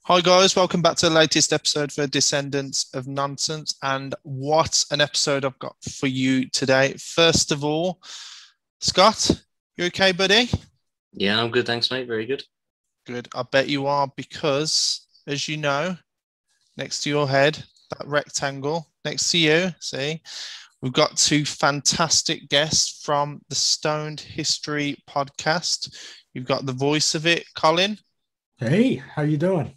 Hi guys, welcome back to the latest episode for Descendants of Nonsense. And what an episode I've got for you today. First of all, Scott, you okay, buddy? Yeah, I'm good. Thanks, mate. Very good. Good. I bet you are because, as you know, next to your head, that rectangle next to you, see, we've got two fantastic guests from the Stoned History podcast. You've got the voice of it, Colin. Hey, how you doing?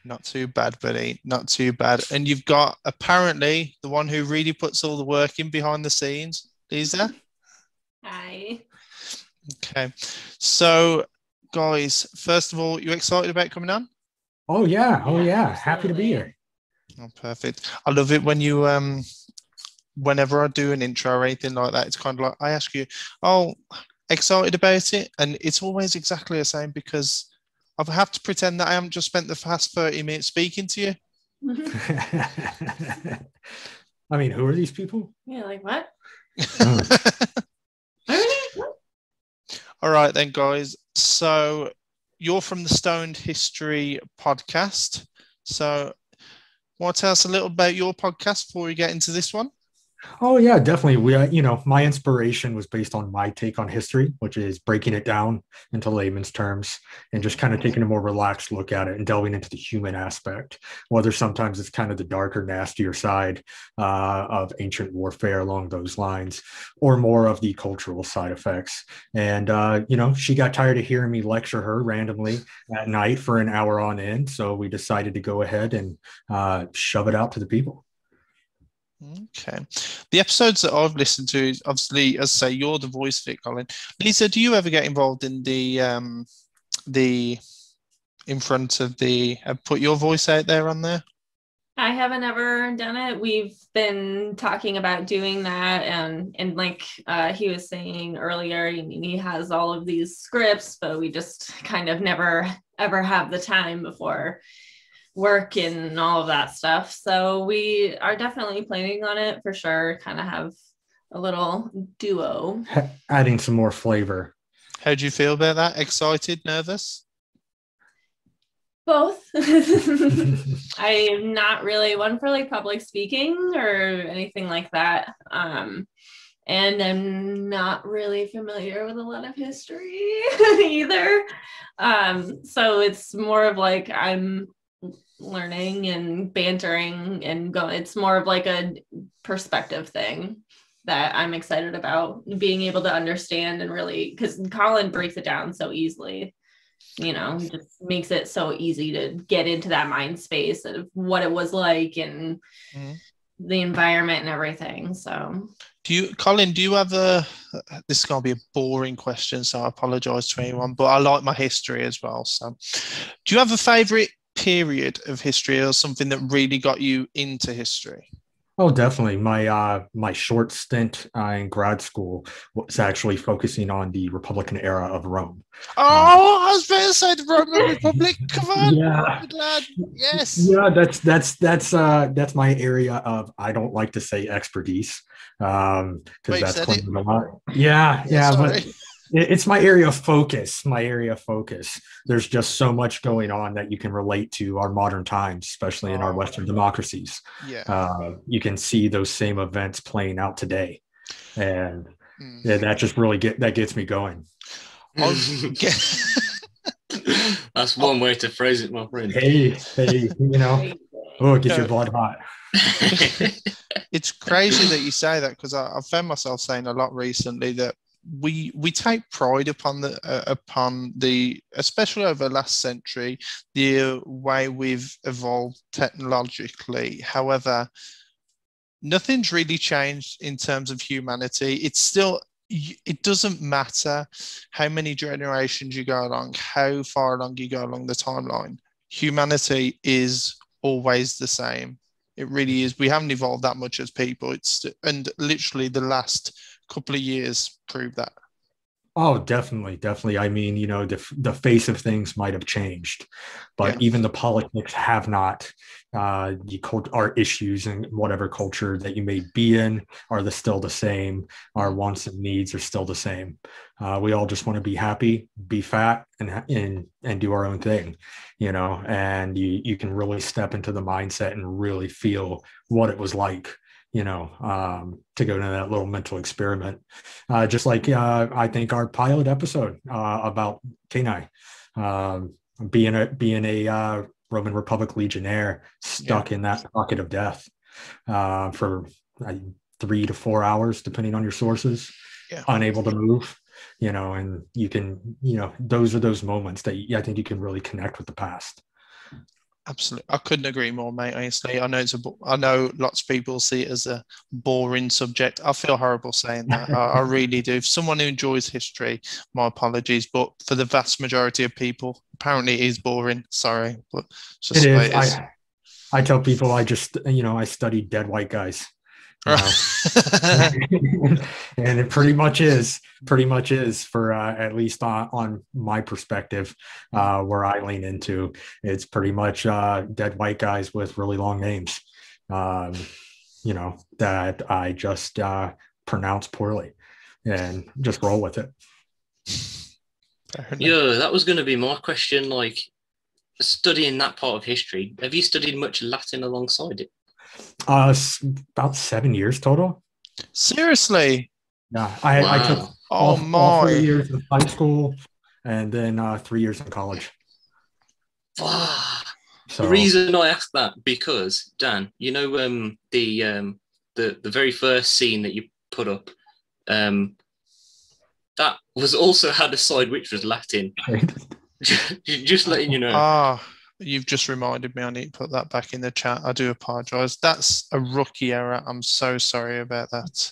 Not too bad, buddy. Not too bad. And you've got apparently the one who really puts all the work in behind the scenes, Lisa. Hi. Okay. So, guys, first of all, you excited about coming on? Oh yeah. Happy to be absolutely. here. Oh, perfect. I love it when you whenever I do an intro or anything like that, it's kind of like I ask you, oh, excited about it, and it's always exactly the same because I have to pretend that I haven't just spent the past 30 minutes speaking to you. I mean, who are these people? Yeah, like what? All right then, guys. So you're from the Stoned History podcast. So want to tell us a little about your podcast before we get into this one? Oh yeah, definitely. My inspiration was based on my take on history, which is breaking it down into layman's terms and just kind of taking a more relaxed look at it and delving into the human aspect, whether sometimes it's kind of the darker, nastier side of ancient warfare along those lines, or more of the cultural side effects. And, she got tired of hearing me lecture her randomly at night for an hour on end. So we decided to go ahead and shove it out to the people. Okay. The episodes that I've listened to is obviously, as I say, you're the voice of it, Colin. Lisa, do you ever get involved in the in front of the put your voice out there on there? I haven't ever done it. We've been talking about doing that, and like he was saying earlier, he has all of these scripts, but we just kind of never ever have the time before work and all of that stuff. So we are definitely planning on it for sure. Kind of have a little duo. Adding some more flavor. How do you feel about that? Excited, nervous? Both. I am not really one for like public speaking or anything like that. And I'm not really familiar with a lot of history either. So it's more of like I'm learning and bantering and going. It's more of like a perspective thing that I'm excited about, being able to understand and really, because Colin breaks it down so easily, just makes it so easy to get into that mind space of what it was like and the environment and everything. So Colin, do you have this is going to be a boring question, so I apologize to anyone, but I like my history as well. So do you have a favorite period of history or something that really got you into history? Oh, definitely. My short stint in grad school was actually focusing on the Republican era of Rome. Oh, I was about to say the Roman Republic. Come on, yeah, good lad. Yes. Yeah, that's my area of, I don't like to say expertise because that's claiming a lot. Yeah, but it's my area of focus. There's just so much going on that you can relate to our modern times, especially in our Western democracies. Yeah. You can see those same events playing out today. And that just really gets me going. That's one way to phrase it, my friend. Hey, it gets your blood hot. It's crazy that you say that, because I've found myself saying a lot recently that we take pride upon the especially over the last century, the way we've evolved technologically. However, nothing's really changed in terms of humanity. It doesn't matter how many generations you go along, how far along you go along the timeline. Humanity is always the same. It really is. We haven't evolved that much as people. And literally the last couple of years prove that. Oh, definitely. I mean, the face of things might have changed, but even the politics have not. our issues and whatever culture that you may be in are still the same. Our wants and needs are still the same. We all just want to be happy, be fat, and do our own thing, and you can really step into the mindset and really feel what it was like, to go into that little mental experiment. Just like I think our pilot episode about Kenai, being a Roman Republic legionnaire stuck in that pocket of death for 3 to 4 hours, depending on your sources, unable to move, and you can, those are those moments that I think you can really connect with the past. Absolutely. I couldn't agree more, mate. Honestly, I know lots of people see it as a boring subject. I feel horrible saying that. I really do. If someone who enjoys history, my apologies. But for the vast majority of people, apparently it is boring. Sorry, but it's just it the way is. it is. I tell people I just, I studied dead white guys. And it pretty much is for at least on my perspective, where I lean into. It's pretty much dead white guys with really long names, that I just pronounce poorly and just roll with it. Yeah, that was going to be my question. Like, studying that part of history, have you studied much Latin alongside it? About 7 years total. Seriously? Yeah, I took all 4 years in high school and then 3 years in college. The reason I asked that, because Dan, the very first scene that you put up, that was also had a side which was Latin. Just letting you know. You've just reminded me. I need to put that back in the chat. I do apologize. That's a rookie error. I'm so sorry about that.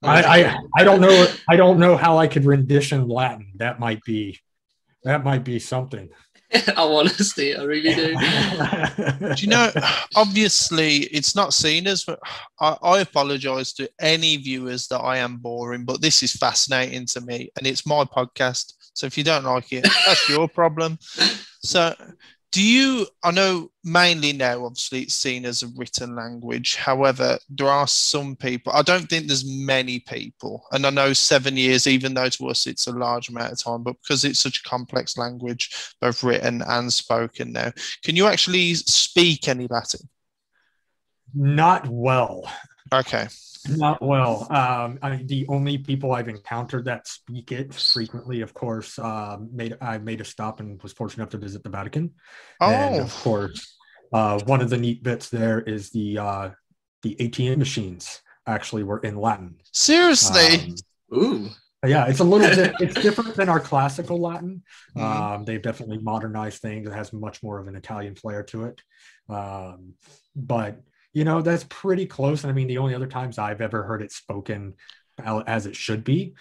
I don't know. I don't know how I could rendition Latin. That might be something. I want to see it. I really do. Do you know? Obviously, it's not seen as. I apologize to any viewers that I am boring, but this is fascinating to me, and it's my podcast. So if you don't like it, that's your problem. So I know mainly now, obviously, it's seen as a written language. However, there are some people, I don't think there's many people, and I know 7 years, even though to us it's a large amount of time, but because it's such a complex language, both written and spoken now, can you actually speak any Latin? Not well. Okay. Not well. The only people I've encountered that speak it frequently, of course, I made a stop and was fortunate enough to visit the Vatican. And of course, one of the neat bits there is the ATM machines actually were in Latin. Seriously? Ooh. Yeah, it's a little bit. It's different than our classical Latin. They've definitely modernized things. It has much more of an Italian flair to it. But that's pretty close. And I mean, the only other times I've ever heard it spoken as it should be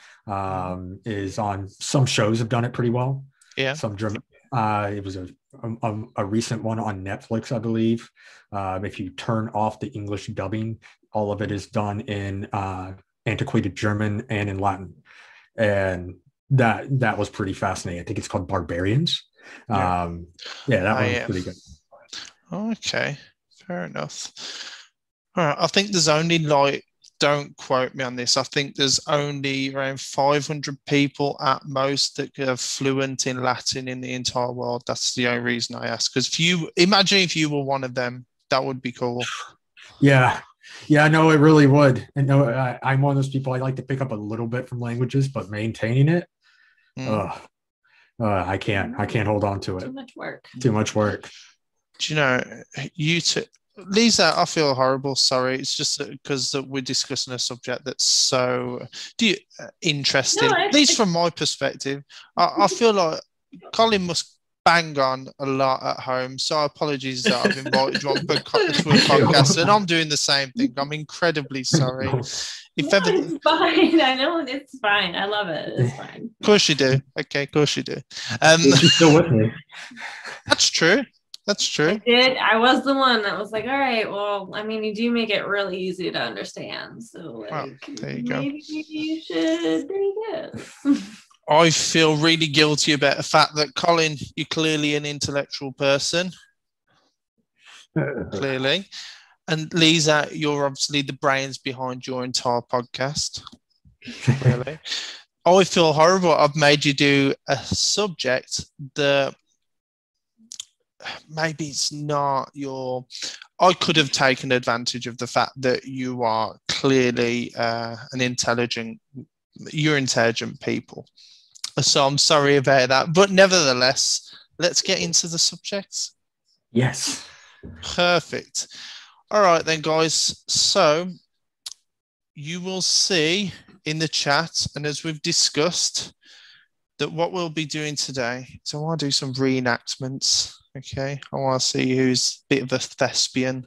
is on some shows have done it pretty well. Yeah. Some German. It was a recent one on Netflix, I believe. If you turn off the English dubbing, all of it is done in antiquated German and in Latin. And that was pretty fascinating. I think it's called Barbarians. That one was pretty good. Okay. Fair enough. All right. I think there's only don't quote me on this. I think there's only around 500 people at most that are fluent in Latin in the entire world. That's the only reason I ask. Because imagine if you were one of them, that would be cool. Yeah. No, it really would. And no, I'm one of those people. I like to pick up a little bit from languages, but maintaining it, I can't hold on to it. Too much work. Do you know, Lisa, I feel horrible. Sorry. It's just because we're discussing a subject that's so interesting. At least from my perspective, I feel like Colin must bang on a lot at home. So apologies that I've invited you on to a podcast, and I'm doing the same thing. I'm incredibly sorry. It's fine. I know it's fine. I love it. It's fine. Of course you do. Okay, of course you do. She's still with me. That's true. That's true. I was the one that was like, all right, well, I mean, you do make it really easy to understand. So, there you go. Maybe you should do this. I feel really guilty about the fact that, Colin, you're clearly an intellectual person. Clearly. And Lisa, you're obviously the brains behind your entire podcast. Clearly. I feel horrible. I've made you do a subject that maybe it's not your... I could have taken advantage of the fact that you are clearly you're intelligent people. So I'm sorry about that. But nevertheless, let's get into the subjects. Yes. Perfect. All right then, guys. So you will see in the chat, and as we've discussed, that what we'll be doing today is I want to do some reenactments. Okay. I want to see who's a bit of a thespian,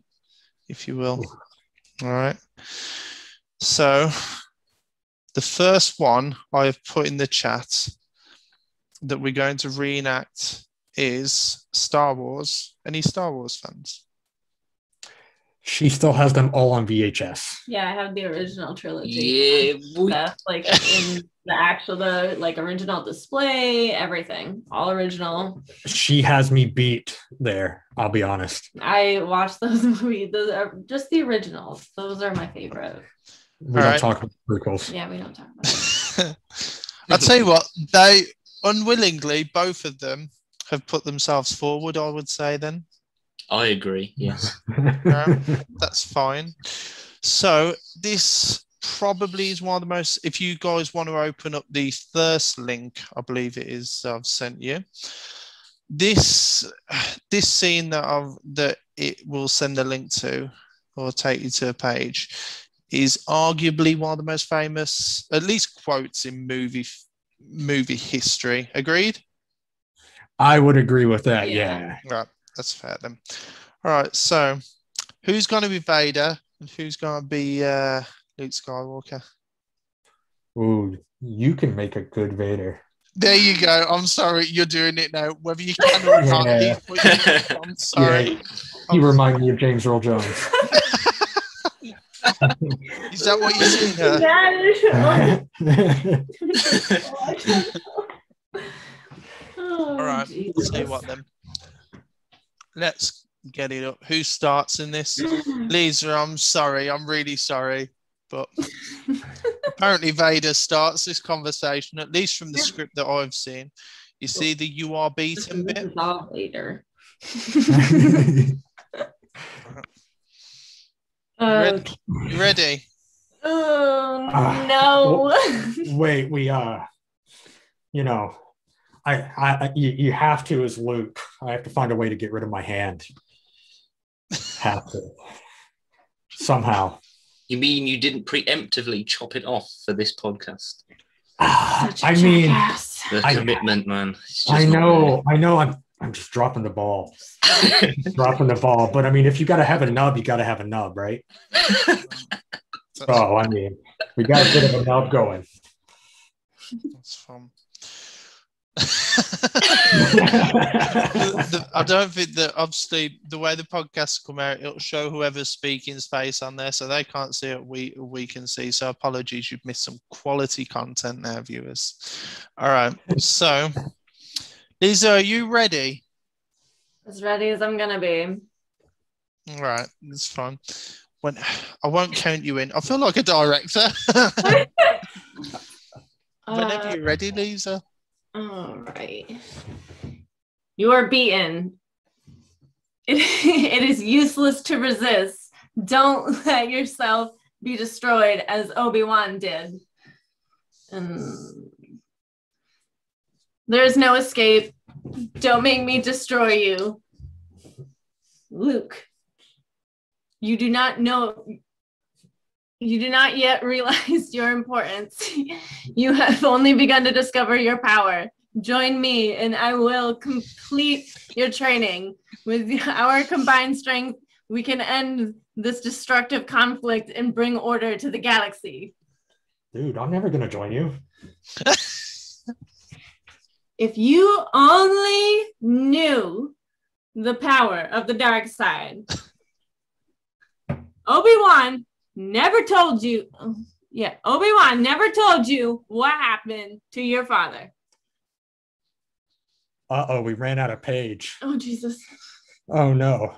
if you will. All right. So the first one I have put in the chat that we're going to reenact is Star Wars. Any Star Wars fans? She still has them all on VHS. Yeah, I have the original trilogy. Yeah, stuff, like in the original display, everything, all original. She has me beat there, I'll be honest. I watched those movies. Those are just the originals. Those are my favorite. We don't talk about prequels. Yeah, we don't talk about it. I'll tell you what, they unwillingly, both of them have put themselves forward, I would say then. I agree, yes. That's fine. So this probably is one of the most, if you guys want to open up the first link, I believe it is I've sent you. This scene that it will send a link to or take you to a page is arguably one of the most famous, at least quotes in movie history. Agreed? I would agree with that, yeah. Right, that's fair then. All right, so who's going to be Vader and who's going to be Luke Skywalker? Ooh, you can make a good Vader. There you go. I'm sorry, you're doing it now. Whether you can or not, I'm sorry. Yeah, you remind me of James Earl Jones. Is that what you're seeing here? All right, I'll tell you what then. Let's get it up. Who starts in this? Lisa, I'm sorry. I'm really sorry. But apparently Vader starts this conversation, at least from the script that I've seen. You see the "you are beaten" bit? This is all later. You ready? Oh, no. Wait, you have to as Luke. I have to find a way to get rid of my hand. Have to. Somehow. You mean you didn't preemptively chop it off for this podcast? I mean, the commitment, man. I know. I'm just dropping the ball. Dropping the ball. But I mean, if you got to have a nub, you got to have a nub, right? Oh, I mean, we got a bit of a nub going. That's fun. I don't think that, obviously, the way the podcasts come out, it'll show whoever's speaking's face on there, so they can't see it. We can see. So apologies, you've missed some quality content there, viewers. All right. So, Lisa, are you ready? As ready as I'm gonna be. All right, that's fine. I won't count you in. I feel like a director. Whenever you're ready, Lisa. All right. You are beaten. It is useless to resist. Don't let yourself be destroyed as Obi-Wan did. There is no escape. Don't make me destroy you. Luke, you do not yet realize your importance. You have only begun to discover your power. Join me and I will complete your training. With our combined strength, we can end this destructive conflict and bring order to the galaxy. Dude, I'm never going to join you. If you only knew the power of the dark side, Obi-Wan never told you Yeah, Obi-Wan never told you what happened to your father. Uh-oh, we ran out of page. Oh, Jesus. Oh, no.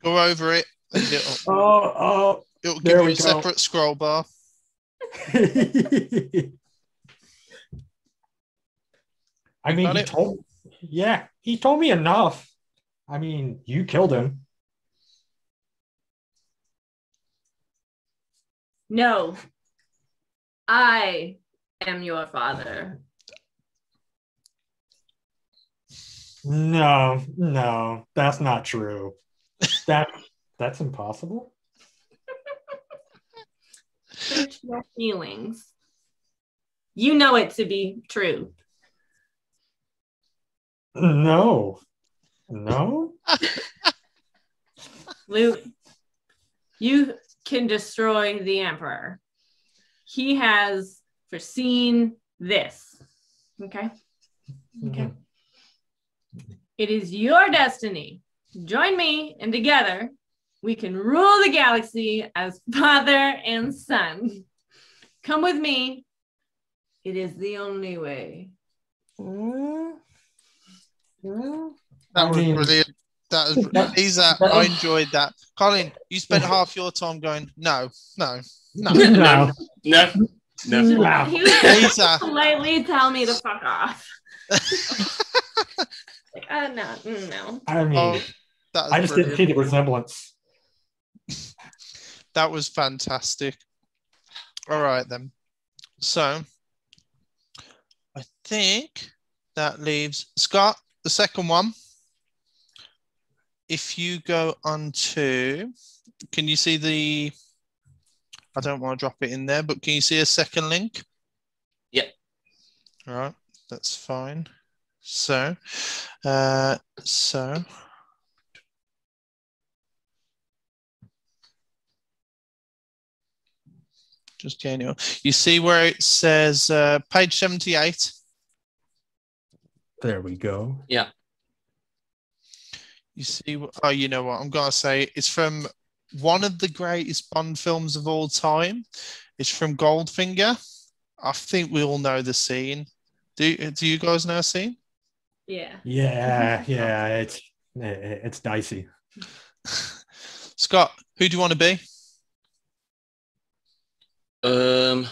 Go over it. And Oh, it'll give there you we a go. separate scroll bar. I mean, got he it? he told me enough. I mean, you killed him. No, I am your father. No, that's not true. That's impossible. Search your feelings. You know it to be true. No. Luke, you can destroy the Emperor. He has foreseen this. Okay? Okay. It is your destiny. Join me, and together we can rule the galaxy as father and son. Come with me. It is the only way. That was brilliant. That was Lisa. I enjoyed that. Colin, you spent half your time going, no. No. He was Lisa. politely tell me to fuck off. Like, no. I mean, I just didn't see the resemblance. That was fantastic. All right, then. So, I think that leaves Scott, the second one. If you go on to, can you see the, I don't want to drop it in there, but can you see a second link? Yep. All right, that's fine. So, just getting it. You see where it says page 78? There we go. Yeah. You see, oh, you know what? I'm going to say it's from one of the greatest Bond films of all time. It's from Goldfinger. I think we all know the scene. Do you guys know a scene? Yeah. Yeah. It's dicey. Scott, who do you want to be? No,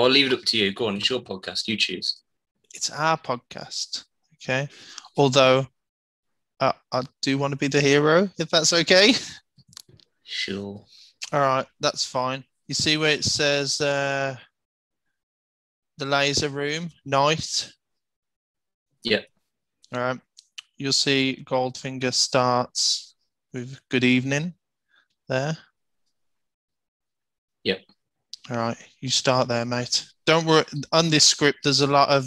I'll leave it up to you. Go on, it's your podcast. You choose. It's our podcast, okay? Although I do want to be the hero, if that's okay. Sure. All right, that's fine. You see where it says the laser room, night? Yep. All right. You'll see Goldfinger starts with good evening there. Yep. All right. You start there, mate. Don't worry. On this script, there's a lot of,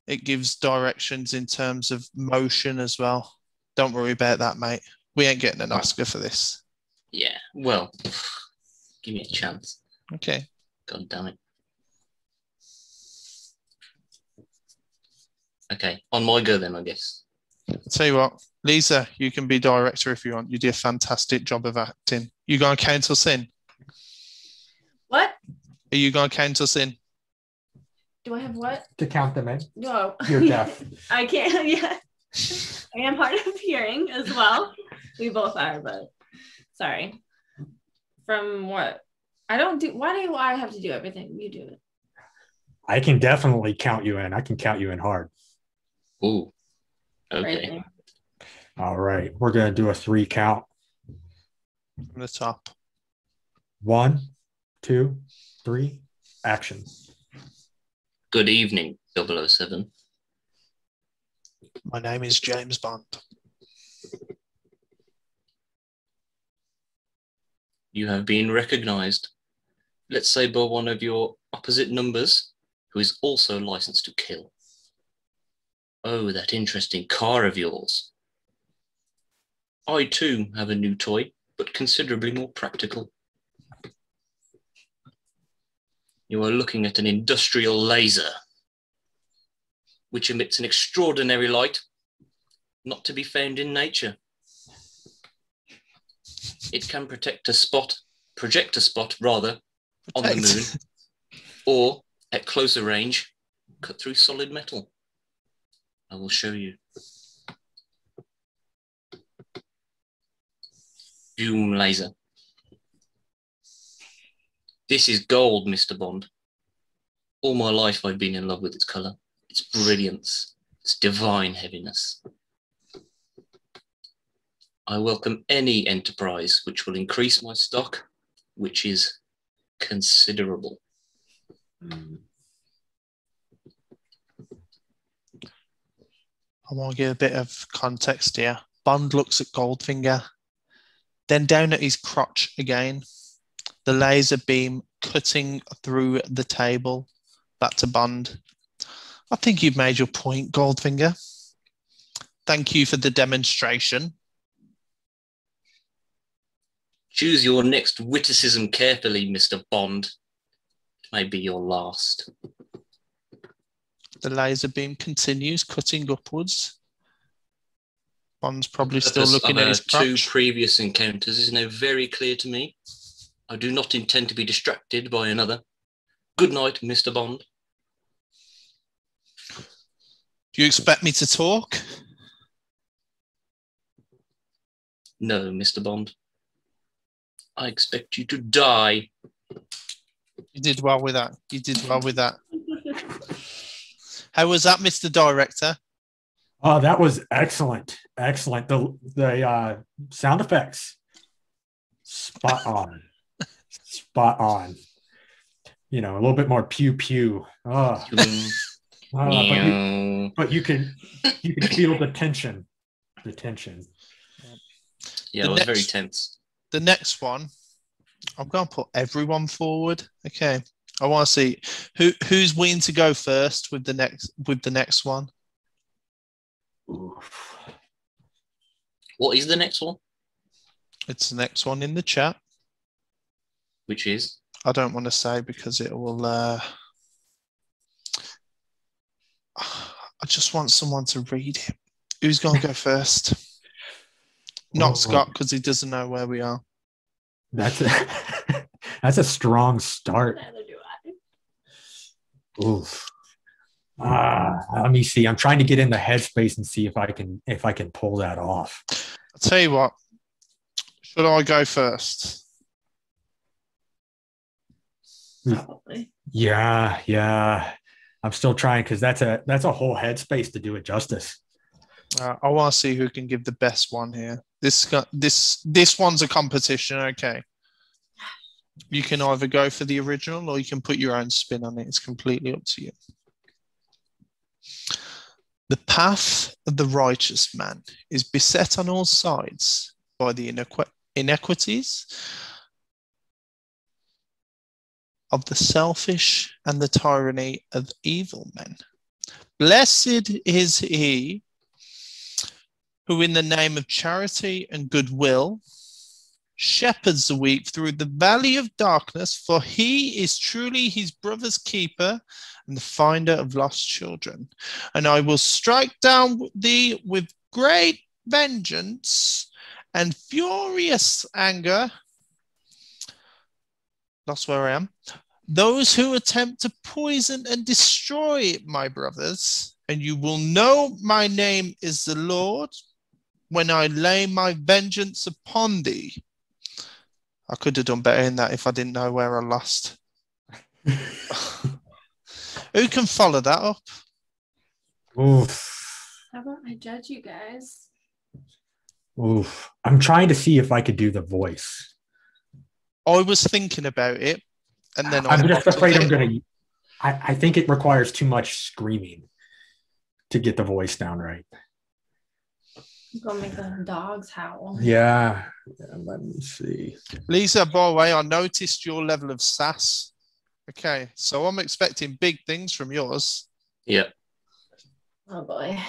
it gives directions in terms of motion as well. Don't worry about that, mate. We ain't getting an Oscar for this. Yeah. Well, give me a chance. Okay. God damn it. Okay, on my go then, I guess. I'll tell you what, Lisa, you can be director if you want. You did a fantastic job of acting. You going to count us in? What? Are you going to count us in? Do I have what? To count them in. No. You're deaf. I can't, yeah. I am hard of hearing as well. We both are, but sorry. From what? Why do I have to do everything? You do it. I can definitely count you in. I can count you in hard. Ooh. Okay. Right. All right. We're going to do a 3 count. From the top. 1, 2, 3, action. Good evening, 007. My name is James Bond. You have been recognized, let's say by one of your opposite numbers, who is also licensed to kill. Oh, that interesting car of yours. I too have a new toy, but considerably more practical. You are looking at an industrial laser, which emits an extraordinary light, not to be found in nature. It can project a spot rather, on the moon, or at closer range, cut through solid metal. I will show you. Zoom laser. This is gold, Mr. Bond. All my life I've been in love with its colour, its brilliance, its divine heaviness. I welcome any enterprise which will increase my stock, which is considerable. I want to give a bit of context here. Bond looks at Goldfinger, then down at his crotch again, the laser beam cutting through the table. Back to Bond. I think you've made your point, Goldfinger. Thank you for the demonstration. Choose your next witticism carefully, Mr. Bond. It may be your last. The laser beam continues, cutting upwards. Bond's probably still looking at his crotch. 2 previous encounters is now very clear to me. I do not intend to be distracted by another. Good night, Mr. Bond. Do you expect me to talk? No, Mr. Bond. I expect you to die. You did well with that. You did well with that. How was that, Mr. Director? Oh, that was excellent. Excellent. The sound effects, spot on. Spot on. You know, a little bit more pew pew. But you can feel the tension. The tension. Yeah, it was very tense. The next one, I'm going to put everyone forward. Okay, I want to see who's willing to go first with the next one. Oof. What is the next one? It's the next one in the chat. Which is? I don't want to say because it will. I just want someone to read it. Who's going to go first? Not Scott, because he doesn't know where we are. That's a strong start. Neither do I. Oof. Let me see. I'm trying to get in the headspace and see if I can pull that off. I'll tell you what. Should I go first? Probably. Yeah. I'm still trying because that's a whole headspace to do it justice. I want to see who can give the best one here. This one's a competition. Okay. You can either go for the original or you can put your own spin on it. It's completely up to you. The path of the righteous man is beset on all sides by the inequities of the selfish and the tyranny of evil men. Blessed is he who in the name of charity and goodwill shepherds the weak through the valley of darkness, for he is truly his brother's keeper and the finder of lost children. And I will strike down thee with great vengeance and furious anger. That's where I am. Those who attempt to poison and destroy my brothers, and you will know my name is the Lord when I lay my vengeance upon thee. I could have done better in that if I didn't know where I lost. Who can follow that up? Oof. How about I judge you guys? Oof. I'm trying to see if I could do the voice. I was thinking about it, and then I'm just afraid I'm going to. I think it requires too much screaming to get the voice down right. I'm gonna make the dogs howl. Yeah. Let me see. Lisa, by the way, I noticed your level of sass. Okay, so I'm expecting big things from yours. Yeah. Oh boy.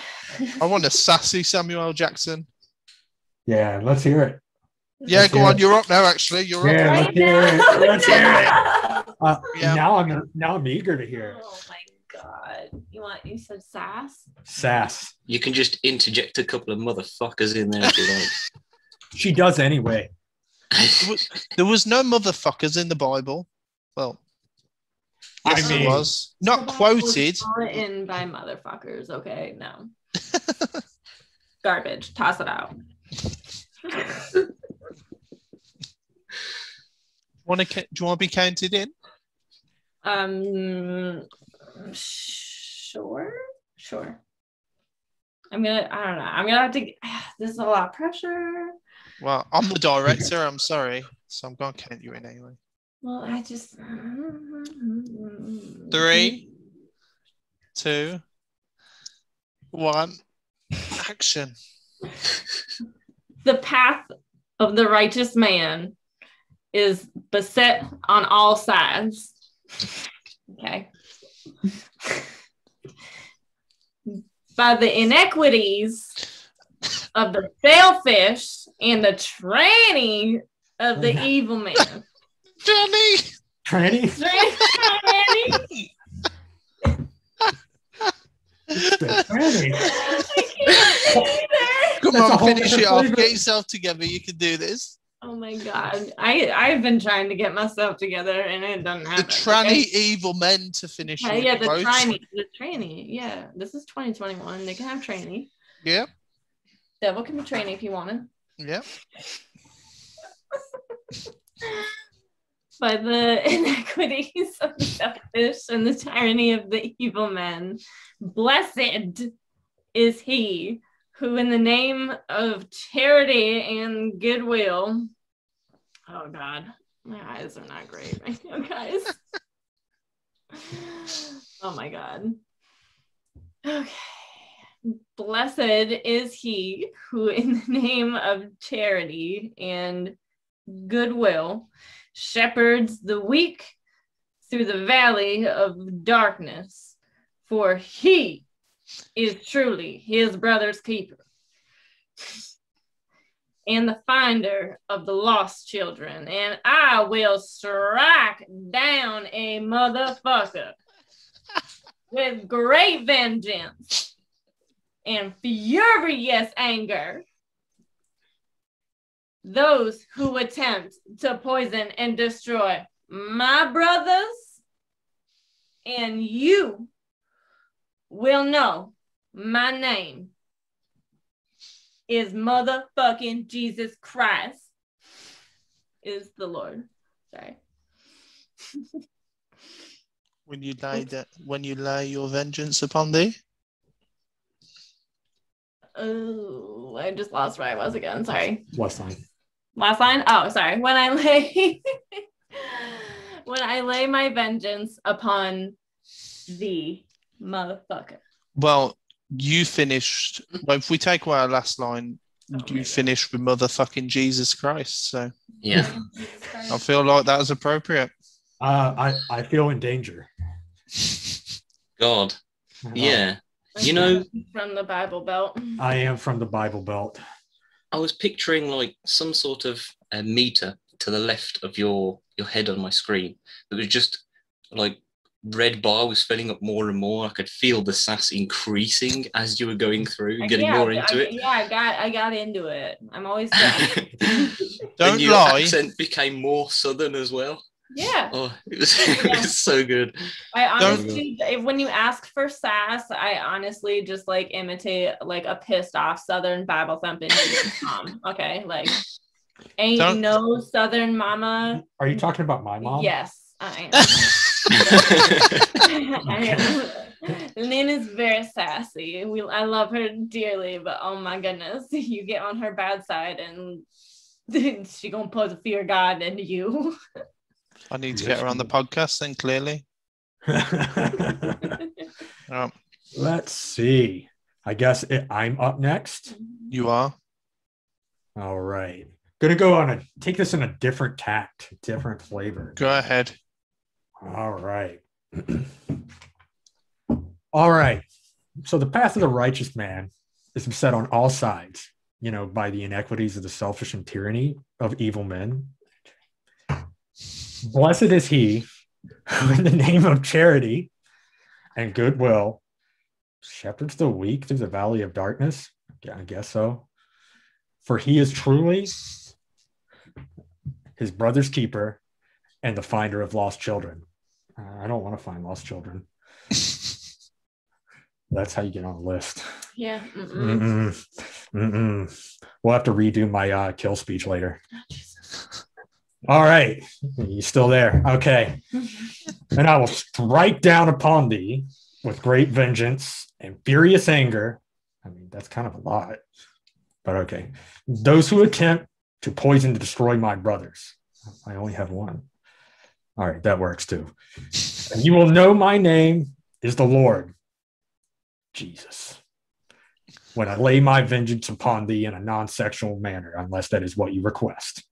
I want a sassy Samuel L. Jackson. Yeah, let's hear it. Yeah, go on. You're up now. Actually, you're up. Yeah, let's hear it. Let's hear it. Yeah. Now I'm eager to hear it. Oh my god! You said sass? Sass. You can just interject a couple of motherfuckers in there if you like. She does anyway. There was no motherfuckers in the Bible. Well, yes, there was. Not quoted. Written by motherfuckers. Okay, no. Garbage. Toss it out. Do you want to be counted in? Sure. I don't know. I'm gonna have to. This is a lot of pressure. Well, I'm the director. I'm sorry, so I'm gonna count you in anyway. Well, I just 3, 2, 1, action. The path of the righteous man is beset on all sides. Okay. By the inequities of the selfish and the tranny of the evil man. Tranny? Tranny. Come on, finish it off. Get yourself together. You can do this. Oh my God. I've been trying to get myself together and it doesn't happen. The tranny evil men to finish. Yeah, the tranny. Yeah, this is 2021. They can have tranny. Yep. Devil can be tranny if you wanted. Yep. By the inequities of the selfish and the tyranny of the evil men, blessed is he who in the name of charity and goodwill, oh God, my eyes are not great right now, guys. Oh my God. Okay. Blessed is he who in the name of charity and goodwill shepherds the weak through the valley of darkness, for he is truly his brother's keeper and the finder of the lost children, and I will strike down a motherfucker with great vengeance and furious anger those who attempt to poison and destroy my brothers, and you will know my name is motherfucking Jesus Christ is the Lord. Sorry. When you lay your vengeance upon thee. Oh, I just lost where I was again. Sorry. Last line. Last line? Oh, sorry. When I lay my vengeance upon thee, motherfucker. Well, you finished. Well, if we take away our last line, you finished with motherfucking Jesus Christ. So Yeah. I feel like that was appropriate. I feel in danger. God. Yeah. You know, from the Bible Belt. I am from the Bible Belt. I was picturing like some sort of a meter to the left of your head on my screen. It was just like red bar was filling up more and more. I could feel the sass increasing as you were going through, getting more into it. Yeah, I got into it. I'm always Don't your lie. Accent became more southern as well. Yeah. Oh, it was so good. I honestly, when you ask for sass, I honestly just like imitate like a pissed off Southern Bible thumping mom. Okay, like ain't no Southern mama. Are you talking about my mom? Yes, I am. I am. Lynn is very sassy. I love her dearly, but oh my goodness, you get on her bad side and she gonna put the fear of God into you. I need to get her on the podcast then, clearly. Let's see. I guess I'm up next. You are. All right. Gonna go take this in a different tact, different flavor. Go ahead. All right. All right. So the path of the righteous man is beset on all sides, by the inequities of the selfish and tyranny of evil men. Blessed is he who in the name of charity and goodwill shepherds the weak through the valley of darkness. Yeah, I guess so. For he is truly his brother's keeper, and the finder of lost children. I don't want to find lost children. That's how you get on the list. Yeah. We'll have to redo my kill speech later. All right. You still there? Okay. And I will strike down upon thee with great vengeance and furious anger. I mean, that's kind of a lot, but okay. Those who attempt to poison to destroy my brothers. I only have one. All right, that works too. And you will know my name is the Lord Jesus, when I lay my vengeance upon thee in a non-sexual manner, unless that is what you request.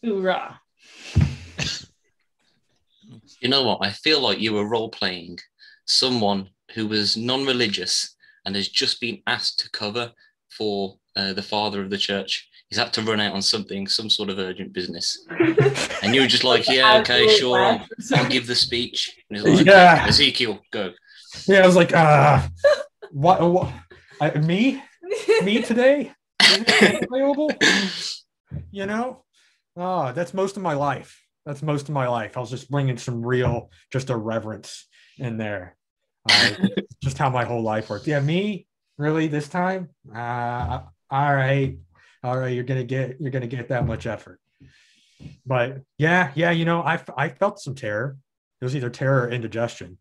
Hoorah. You know what? I feel like you were role-playing someone who was non-religious and has just been asked to cover for the father of the church. He's had to run out on something, some sort of urgent business. And you were just like, yeah, okay, sure, I'll give the speech. And he's like, yeah. Ezekiel, go. Yeah, I was like, what me today? Available? You know? Oh, that's most of my life. I was just bringing some real, just irreverence in there. Just how my whole life worked. Yeah, me? Really? This time? All right. You're gonna get that much effort. But yeah. You know, I felt some terror. It was either terror or indigestion.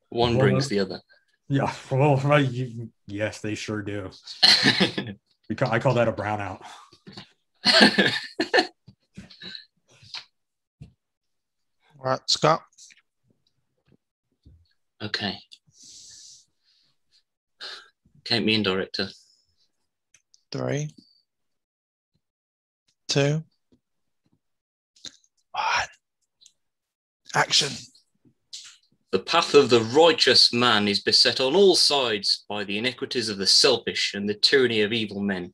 One brings the other. Yeah. Well, yes, they sure do. I call that a brownout. All right, Scott. Okay. Count me in, director. 3, 2, 1. Action. The path of the righteous man is beset on all sides by the iniquities of the selfish and the tyranny of evil men.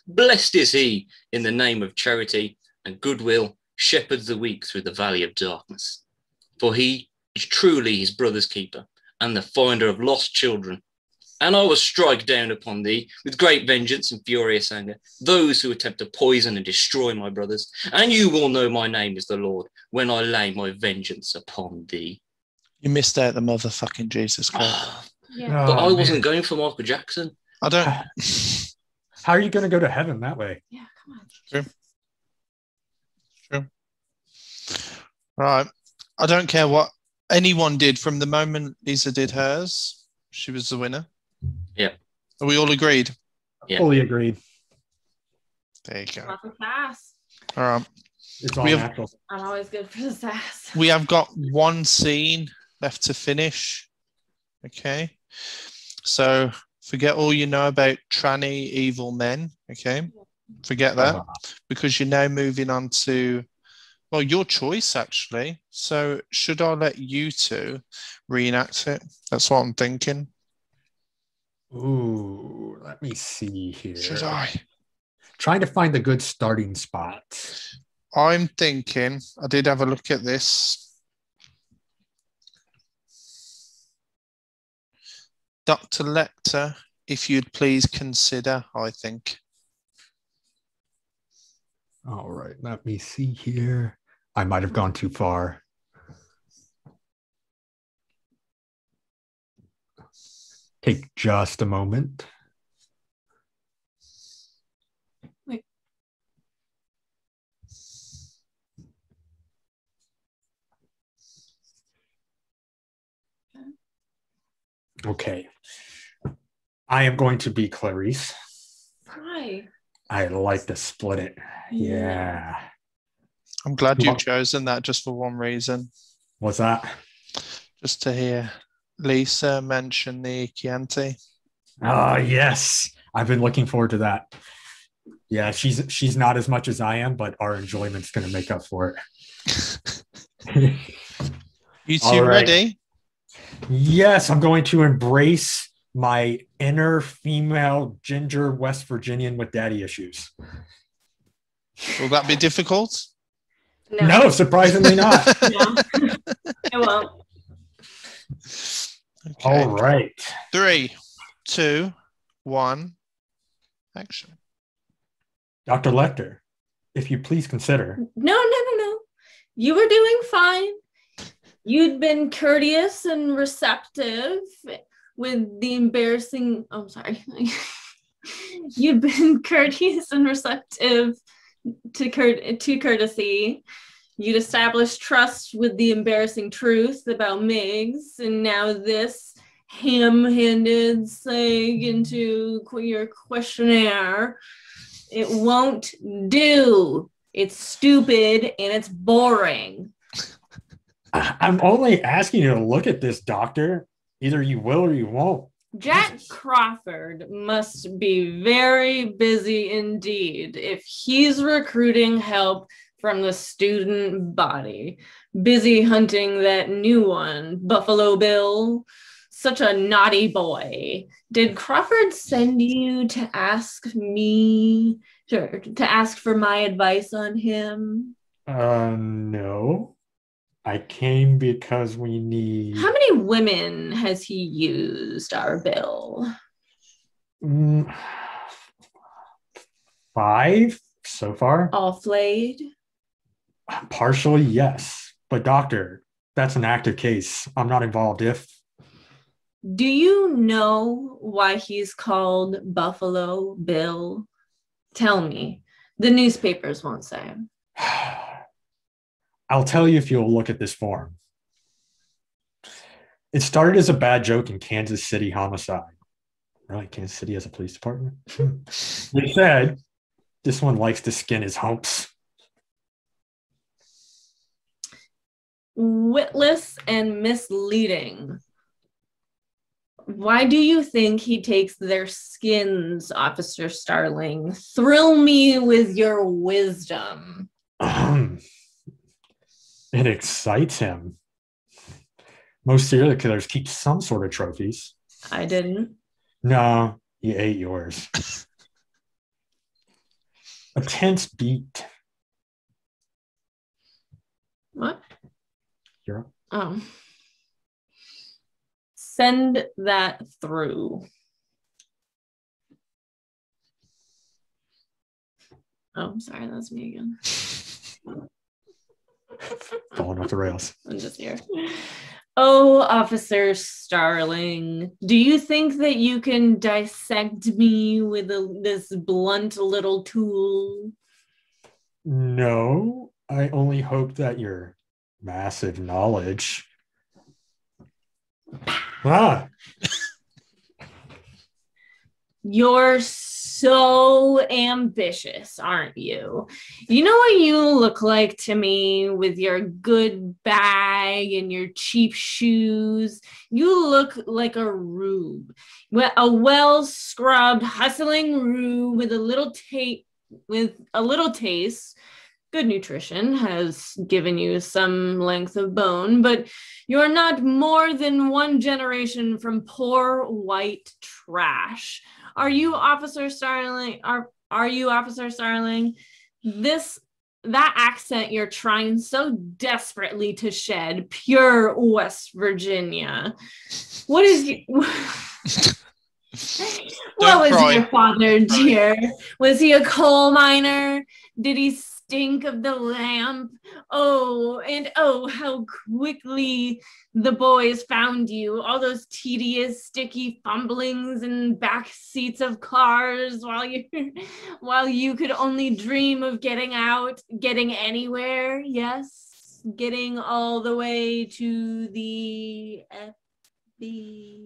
Blessed is he in the name of charity and goodwill shepherds the weak through the valley of darkness. For he is truly his brother's keeper and the finder of lost children. And I will strike down upon thee with great vengeance and furious anger those who attempt to poison and destroy my brothers. And you will know my name is the Lord when I lay my vengeance upon thee. You missed out the motherfucking Jesus Christ. Yeah. But I wasn't going for Michael Jackson. I don't. How are you going to go to heaven that way? Yeah, come on. True. Right. I don't care what anyone did from the moment Lisa did hers. She was the winner. Yeah. Are we all agreed? Yeah. Fully agreed. There you go. Love the sass. All right. It's all We have- natural. I'm always good for the sass. We have got one scene left to finish. Okay. So forget all you know about tranny evil men. Okay. Forget that because you're now moving on to, well, your choice actually. So should I let you two reenact it? That's what I'm thinking. Ooh, let me see here. Should I? Trying to find a good starting spot. I'm thinking, I did have a look at this. Dr. Lecter, if you'd please consider, I think. All right, let me see here. I might have gone too far. Take just a moment. Okay. I am going to be Clarice. Why? I like to split it. Yeah. I'm glad you've chosen that just for one reason. What's that? Just to hear Lisa mention the Chianti. Oh, yes. I've been looking forward to that. Yeah, she's not as much as I am, but our enjoyment's going to make up for it. You two ready? Yes, I'm going to embrace my inner female ginger West Virginian with daddy issues. Will that be difficult? No, surprisingly not. No, it won't. Okay. All right. 3, 2, 1, action. Dr. Lecter, if you please consider. No. You were doing fine. You'd been courteous and receptive with the embarrassing, I'm sorry. You'd been courteous and receptive to courtesy. You'd established trust with the embarrassing truth about Miggs, and now this ham-handed seg into your questionnaire. It won't do. It's stupid and it's boring. I'm only asking you to look at this, doctor. Either you will or you won't. Jack Crawford must be very busy indeed if he's recruiting help from the student body. Busy hunting that new one, Buffalo Bill. Such a naughty boy. Did Crawford send you to ask me, to ask for my advice on him? No. I came because we need... How many women has he used, our Bill? 5 so far. All flayed? Partially, yes. But doctor, that's an active case. I'm not involved if... Do you know why he's called Buffalo Bill? Tell me. The newspapers won't say. I'll tell you if you'll look at this form. It started as a bad joke in Kansas City homicide. Really? Kansas City has a police department? They said, this one likes to skin his humps. Witless and misleading. Why do you think he takes their skins, Officer Starling? Thrill me with your wisdom. It excites him. Most serial killers keep some sort of trophies. I didn't. No, he ate yours. A tense beat. What? You're up. Oh. Send that through. Oh, I'm sorry, that's me again. Falling off the rails. I'm just here. Oh, Officer Starling, do you think that you can dissect me with this blunt little tool? No, I only hope that your massive knowledge... You're so ambitious, aren't you? You know what you look like to me with your good bag and your cheap shoes? You look like a rube, a well-scrubbed, hustling rube with a little taste. Good nutrition has given you some length of bone, but you're not more than one generation from poor white trash. Are you, Officer Starling? Are you, Officer Starling? That accent you're trying so desperately to shed, pure West Virginia. What is what was your father, dear? Was he a coal miner? Did he stink of the lamp? Oh, and oh, how quickly the boys found you. All those tedious, sticky fumblings in back seats of cars while you could only dream of getting out, getting anywhere. Yes, getting all the way to the FBI.